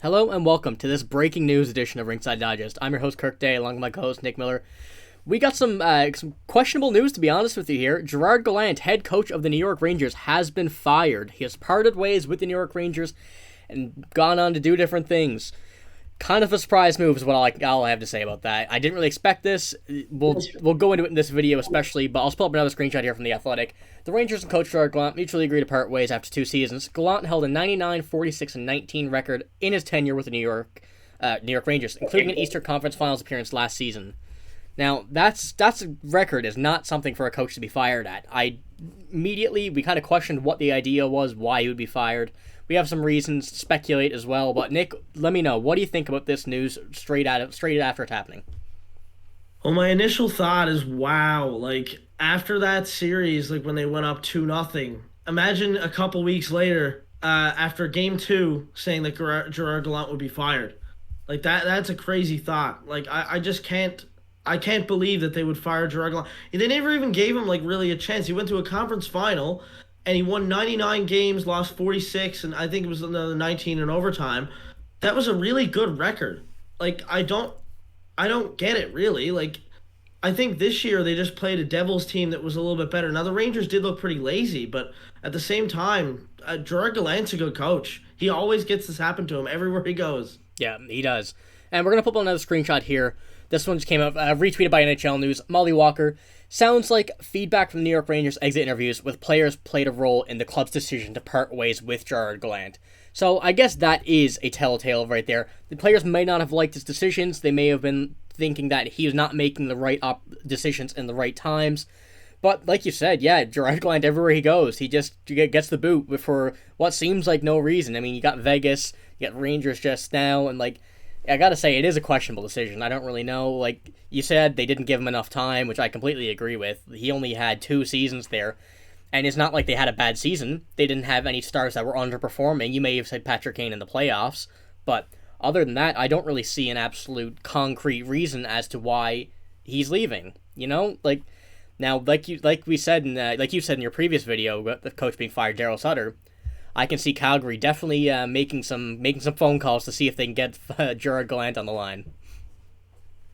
Hello and welcome to this breaking news edition of Ringside Digest. I'm your host Kirk Day, along with my co-host Nick Miller. We got some questionable news, to be honest with you here. Gerard Gallant, head coach of the New York Rangers, has been fired. He has parted ways with the New York Rangers and gone on to do different things. Kind of a surprise move is what all I have to say about that. I didn't really expect this. We'll go into it in this video especially, but I'll pull up another screenshot here from The Athletic. The Rangers and coach Gerard Gallant mutually agreed to part ways after 2 seasons. Gallant held a 99, 46, and 19 record in his tenure with the New York Rangers, including an Eastern Conference Finals appearance last season. Now, that's a record is not something for a coach to be fired at. We kind of questioned what the idea was, why he would be fired. We have some reasons to speculate as well, but Nick, let me know, what do you think about this news straight after it's happening? Well, my initial thought is, wow, like after that series, like when they went up 2-0, imagine a couple weeks later, after game two, saying that Gerard Gallant would be fired. Like that's a crazy thought. Like I just can't believe that they would fire Gerard Gallant. They never even gave him like really a chance. He went to a conference final and he won 99 games, lost 46, and I think it was another 19 in overtime. That was a really good record. Like I don't get it really. Like I think this year they just played a Devils team that was a little bit better. Now the Rangers did look pretty lazy, but at the same time, Gerard Gallant's a good coach. He always gets this happen to him everywhere he goes. Yeah, he does. And we're going to put up another screenshot here. This one just came out, retweeted by NHL News. Molly Walker. Sounds like feedback from the New York Rangers exit interviews with players played a role in the club's decision to part ways with Gerard Gallant. So I guess that is a telltale right there. The players may not have liked his decisions. They may have been thinking that he was not making the right decisions in the right times. But like you said, yeah, Gerard Gallant, everywhere he goes, he just gets the boot for what seems like no reason. I mean, you got Vegas, you got Rangers just now, and like, I gotta say, it is a questionable decision. I don't really know. Like you said, they didn't give him enough time, which I completely agree with. He only had 2 seasons there, and it's not like they had a bad season. They didn't have any stars that were underperforming. You may have said Patrick Kane in the playoffs, but other than that, I don't really see an absolute concrete reason as to why he's leaving. You know, like now, like you said in your previous video, the coach being fired, Daryl Sutter. I can see Calgary definitely making some phone calls to see if they can get Gerard Gallant on the line.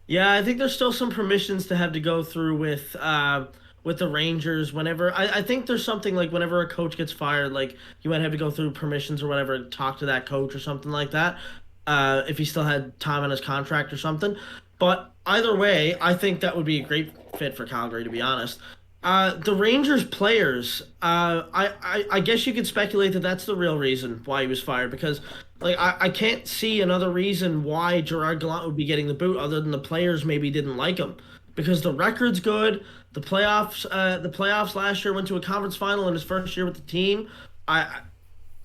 Yeah, I think there's still some permissions to have to go through with the Rangers. Whenever I think there's something like whenever a coach gets fired, like you might have to go through permissions or whatever, to talk to that coach or something like that. If he still had time on his contract or something. But either way, I think that would be a great fit for Calgary, to be honest. The Rangers players, I guess you could speculate that that's the real reason why he was fired because, like, I can't see another reason why Gerard Gallant would be getting the boot other than the players maybe didn't like him because the record's good. The playoffs last year went to a conference final in his first year with the team.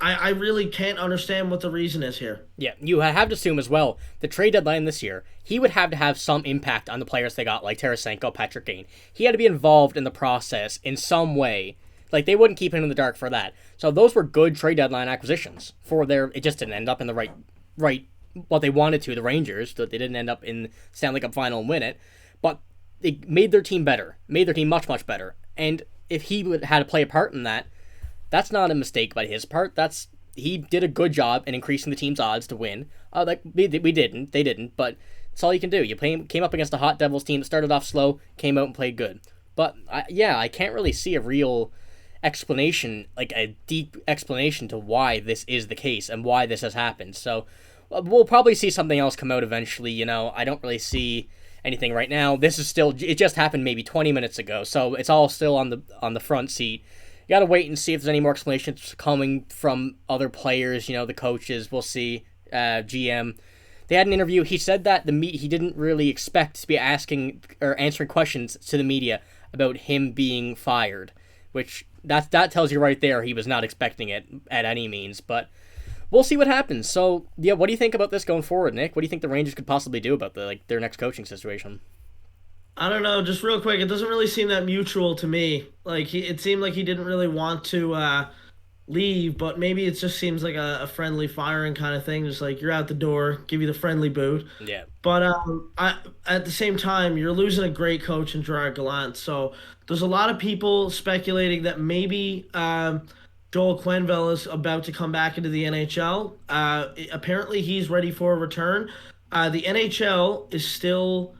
I really can't understand what the reason is here. Yeah, you have to assume as well, the trade deadline this year, he would have to have some impact on the players they got, like Tarasenko, Patrick Kane. He had to be involved in the process in some way. Like, they wouldn't keep him in the dark for that. So those were good trade deadline acquisitions. It just didn't end up in the right what they wanted to, the Rangers, that they didn't end up in Stanley Cup final and win it. But it made their team better, made their team much, much better. And if he had to play a part in that, that's not a mistake by his part. He did a good job in increasing the team's odds to win. They didn't, but that's all you can do. You came up against a hot Devils team that started off slow, came out and played good. But I can't really see a real explanation, like a deep explanation to why this is the case and why this has happened. So we'll probably see something else come out eventually. You know, I don't really see anything right now. It just happened maybe 20 minutes ago, so it's all still on the front seat. You gotta wait and see if there's any more explanations coming from other players, the coaches, we'll see, GM. They had an interview, he said that he didn't really expect to be asking or answering questions to the media about him being fired, which that tells you right there he was not expecting it at any means, but we'll see what happens. So, yeah, what do you think about this going forward, Nick? What do you think the Rangers could possibly do about their next coaching situation? I don't know, just real quick, it doesn't really seem that mutual to me. Like it seemed like he didn't really want to leave, but maybe it just seems like a friendly firing kind of thing. Just like you're out the door, give you the friendly boot. Yeah. But at the same time, you're losing a great coach in Gerard Gallant. So there's a lot of people speculating that maybe Joel Quenneville is about to come back into the NHL. Apparently, he's ready for a return. The NHL is still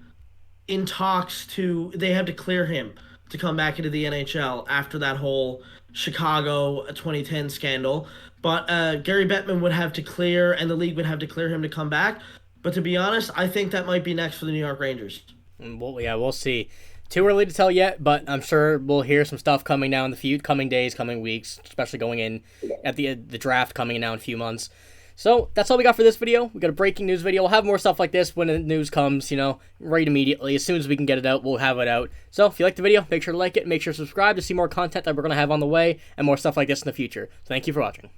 in talks to. They have to clear him to come back into the NHL after that whole Chicago 2010 scandal. But Gary Bettman would have to clear, and the league would have to clear him to come back. But to be honest, I think that might be next for the New York Rangers. Well, yeah, we'll see. Too early to tell yet, but I'm sure we'll hear some stuff coming now in the coming days, coming weeks, especially going in at the draft coming in now in a few months. So that's all we got for this video. We got a breaking news video. We'll have more stuff like this when the news comes, right immediately. As soon as we can get it out, we'll have it out. So if you like the video, make sure to like it, make sure to subscribe to see more content that we're going to have on the way, and more stuff like this in the future. Thank you for watching.